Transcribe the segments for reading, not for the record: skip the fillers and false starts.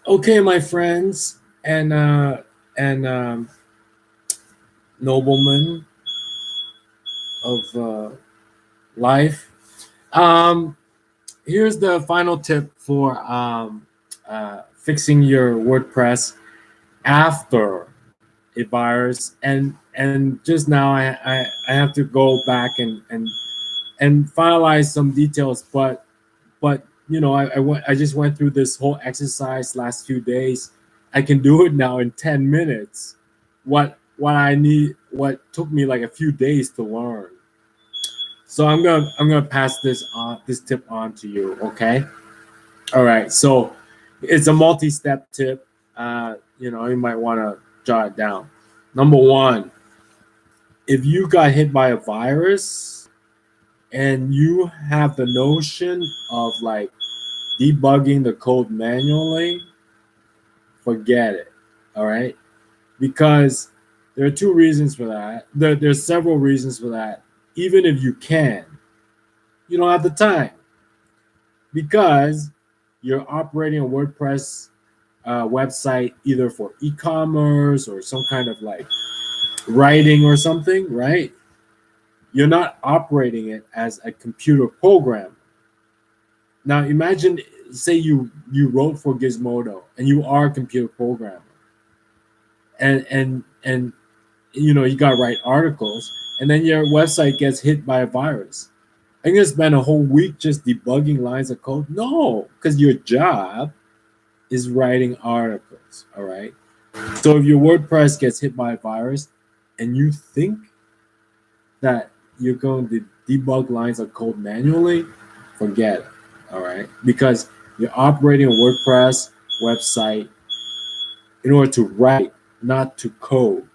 Okay, my friends and noblemen of life. Um, Here's the final tip for fixing your WordPress after a virus. And just now, I have to go back and finalize some details. But I just went through this whole exercise last few days. I can do it now in 10 minutes. What took me like a few days to learn. So I'm gonna pass this tip on to you. Okay. All right. So it's a multi-step tip. You might want to jot it down. Number one, if you got hit by a virus and you have the notion of like debugging the code manually, forget it. All right. Because there are two reasons for that. There's several reasons for that. Even if you can, you don't have the time because you're operating a WordPress website either for e-commerce or some kind of like writing or something, right? You're not operating it as a computer program. Now imagine, say you wrote for Gizmodo and you are a computer programmer, and you got to write articles, and then your website gets hit by a virus. I'm gonna spend a whole week just debugging lines of code? No, because your job is writing articles. All right. So if your WordPress gets hit by a virus and you think that you're going to debug lines of code manually, forget it. All right. Because you're operating a WordPress website in order to write, not to code.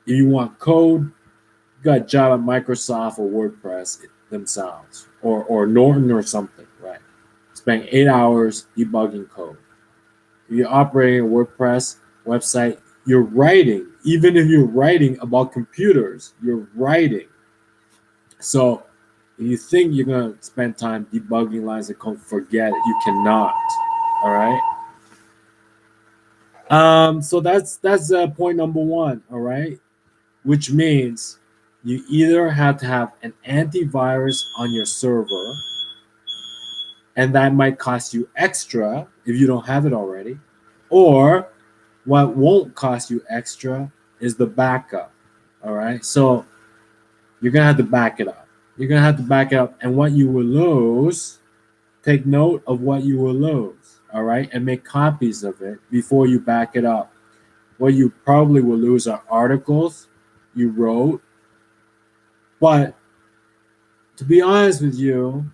If you want code, you got Java, Microsoft, or WordPress themselves, or Norton or something, right? Spend 8 hours debugging code. If you're operating a WordPress website, you're writing. Even if you're writing about computers, you're writing. So if you think you're gonna spend time debugging lines of code, forget it. You cannot. All right. So that's point number one. All right, which means you either have to have an antivirus on your server, and that might cost you extra if you don't have it already, or what won't cost you extra is the backup. All right, so you're gonna have to back it up. You're gonna have to back it up, and what you will lose, take note of what you will lose. All right, and make copies of it before you back it up. What you probably will lose are articles you wrote, but to be honest with you,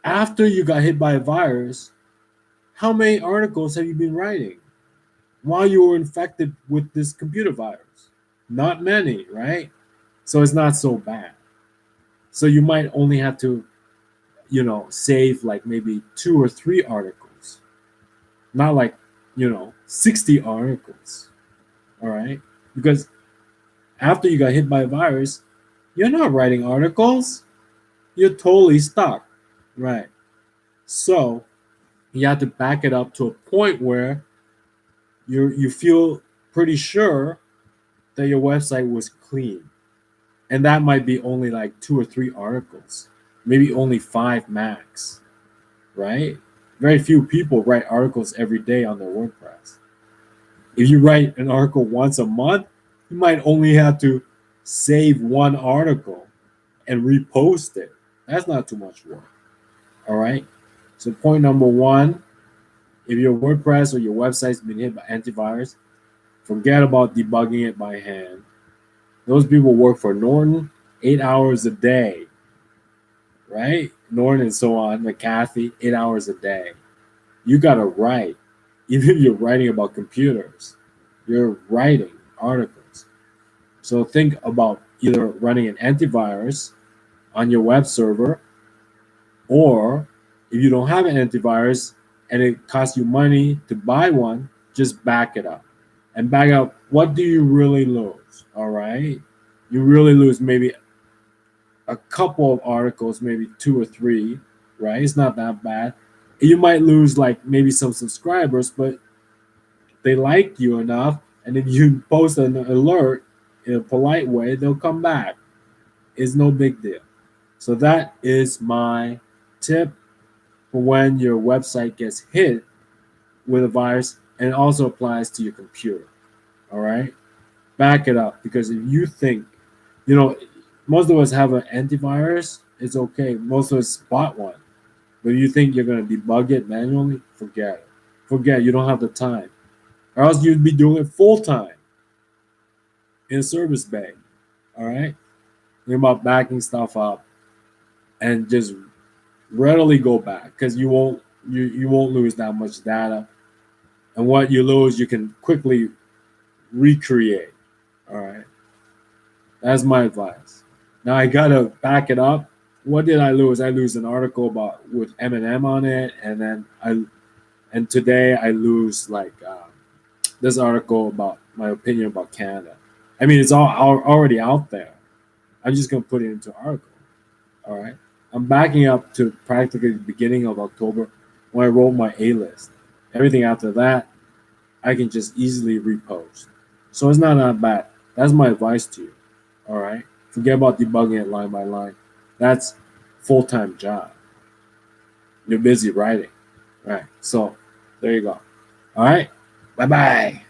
after you got hit by a virus, how many articles have you been writing while you were infected with this computer virus? Not many, right? So it's not so bad. So you might only have to, save like maybe 2 or 3 articles, not like, 60 articles. All right. Because after you got hit by a virus, you're not writing articles. You're totally stuck. Right. So you have to back it up to a point where you feel pretty sure that your website was clean. And that might be only like 2 or 3 articles, maybe only 5 max, right? Very few people write articles every day on their WordPress. If you write an article once a month, you might only have to save one article and repost it. That's not too much work. All right. So, point number one, if your WordPress or your website's been hit by antivirus, forget about debugging it by hand. Those people work for Norton 8 hours a day, right? Norton and so on, McAfee, 8 hours a day. You got to write. Even if you're writing about computers, you're writing articles. So think about either running an antivirus on your web server, or if you don't have an antivirus and it costs you money to buy one, just back it up. And back up, what do you really lose? All right. You really lose maybe a couple of articles, maybe 2 or 3, right? It's not that bad. You might lose like maybe some subscribers, but they like you enough, and if you post an alert in a polite way, they'll come back. It's no big deal. So that is my tip for when your website gets hit with a virus, and it also applies to your computer. All right, back it up, because if you think, you know, most of us have an antivirus, it's okay. Most of us spot one, but you think you're gonna debug it manually? Forget it. Forget it. You don't have the time, or else you'd be doing it full time in a service bay. All right, think about backing stuff up and just readily go back, because you won't lose that much data, and what you lose you can quickly recreate. All right, that's my advice. Now I gotta back it up. What did I lose? I lose an article about with Eminem on it, and then and today I lose like this article about my opinion about Canada. I mean, it's all already out there. I'm just gonna put it into article. All right, I'm backing up to practically the beginning of October when I wrote my A list. Everything after that, I can just easily repost. So it's not that bad. That's my advice to you. All right, forget about debugging it line by line. That's full time job. You're busy writing. All right, so there you go. All right, bye bye.